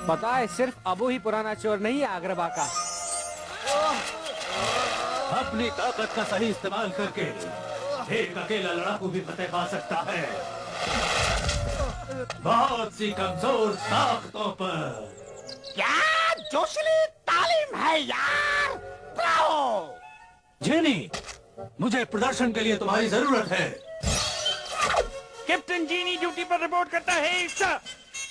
पता है सिर्फ अबू ही पुराना चोर नहीं है आगरबा का। अपनी ताकत का सही इस्तेमाल करके एक अकेला लड़ाकू भी फतेह पा सकता है, बहुत सी कमजोर ताकतों पर। क्या जोशीली तालीम है यार, ब्रावो! जेनी, मुझे प्रदर्शन के लिए तुम्हारी जरूरत है। कैप्टन जीनी ड्यूटी पर रिपोर्ट करता है सर।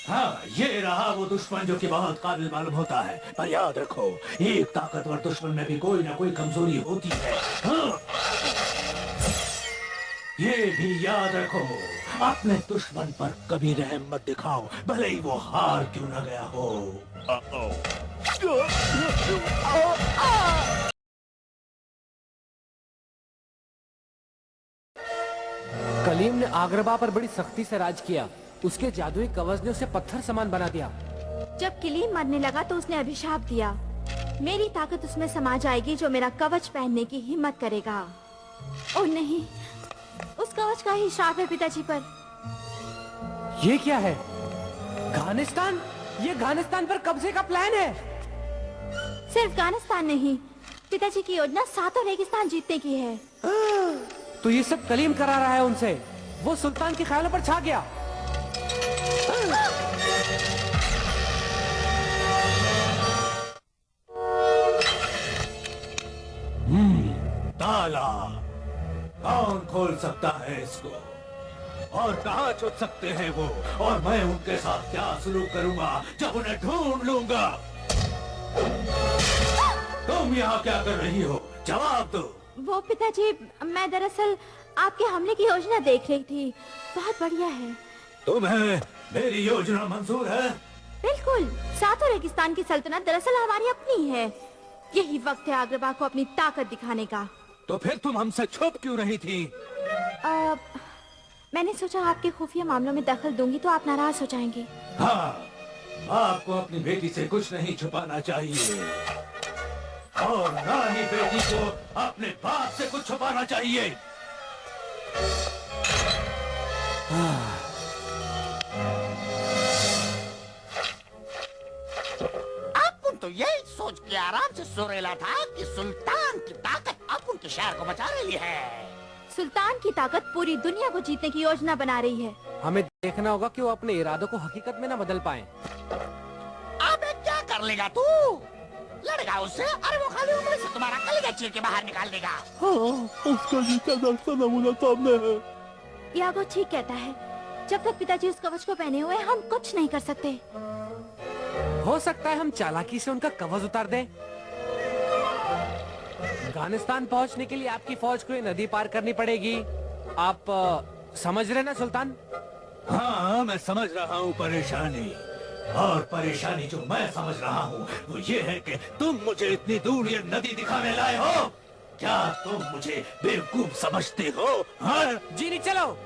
हाँ, ये रहा वो दुश्मन जो कि बहुत काबिल मालूम होता है, पर याद रखो एक ताकतवर दुश्मन में भी कोई ना कोई कमजोरी होती है। हाँ? ये भी याद रखो, अपने दुश्मन पर कभी रहम मत दिखाओ, भले ही वो हार क्यों न गया हो। कलीम ने आगरबा पर बड़ी सख्ती से राज किया। उसके जादुई कवच ने उसे पत्थर समान बना दिया। जब कलीम मरने लगा तो उसने अभिशाप दिया, मेरी ताकत उसमें समा जाएगी जो मेरा कवच पहनने की हिम्मत करेगा। ओह नहीं, उस कवच का ही श्राप है पिताजी पर। ये क्या है? घानिस्तान? ये घानिस्तान पर कब्जे का प्लान है। सिर्फ घानिस्तान नहीं, पिताजी की योजना सातों रेगिस्तान जीतने की है। तो ये सब कलीम करा रहा है उनसे। वो सुल्तान के ख्यालों पर छा गया। ताला कौन खोल सकता है इसको, और कहाँ छुप सकते हैं वो, और मैं उनके साथ क्या सलूक करूंगा जब उन्हें ढूंढ लूंगा। तुम यहाँ क्या कर रही हो, जवाब दो। वो पिताजी, मैं दरअसल आपके हमले की योजना देख रही थी। बहुत बढ़िया है। तुम्हें मेरी योजना मंजूर है? बिल्कुल। सातों रेगिस्तान की सल्तनत दरअसल हमारी अपनी है। यही वक्त है आगरबा को अपनी ताकत दिखाने का। तो फिर तुम हमसे छुप क्यों रही थी? मैंने सोचा आपके खुफिया मामलों में दखल दूंगी तो आप नाराज हो जाएंगे। हाँ, आपको अपनी बेटी से कुछ नहीं छुपाना चाहिए, और ना ही बेटी को अपने बाप से कुछ छुपाना चाहिए। अपुन तो यही सोच के आराम से सो रहा था कि सुल्तान की ताकत अपुन के शहर को बचा रही है। सुल्तान की ताकत पूरी दुनिया को जीतने की योजना बना रही है। हमें देखना होगा कि वो अपने इरादों को हकीकत में न बदल पाएं। अबे क्या कर लेगा तू? लड़ेगा उससे? अरे वो खाली उंगली से तुम्हारा कलेजा चीर के बाहर निकाल देगा। हाँ, उसका जीता दर्शन नमूना सामने है। यागो ठीक कहता है। जब तक पिताजी उस कवच को पहने हुए हम कुछ नहीं कर सकते। हो सकता है हम चालाकी से उनका कवच उतार दें। अफगानिस्तान पहुंचने के लिए आपकी फौज को ये नदी पार करनी पड़ेगी। आप समझ रहे ना सुल्तान? हाँ, मैं समझ रहा हूँ परेशानी, और परेशानी जो मैं समझ रहा हूँ वो ये है कि तुम मुझे इतनी दूर ये नदी दिखाने लाए हो। क्या तुम मुझे बेवकूफ समझते हो? हाँ? जी नहीं, चलो।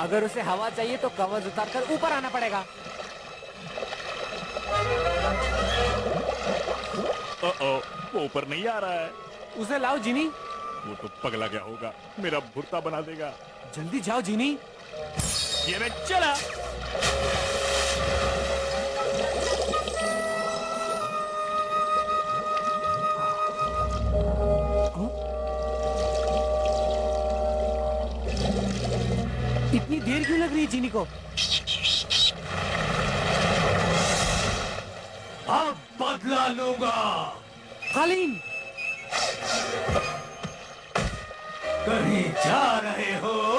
अगर उसे हवा चाहिए तो कवच उतारकर ऊपर आना पड़ेगा। वो ऊपर नहीं आ रहा है। उसे लाओ जीनी। वो तो पगला गया होगा, मेरा भुर्ता बना देगा। जल्दी जाओ जीनी। ये मैं चला। इतनी देर क्यों लग रही है जीनी को? अब बदला लूंगा। कलीम, कहीं जा रहे हो?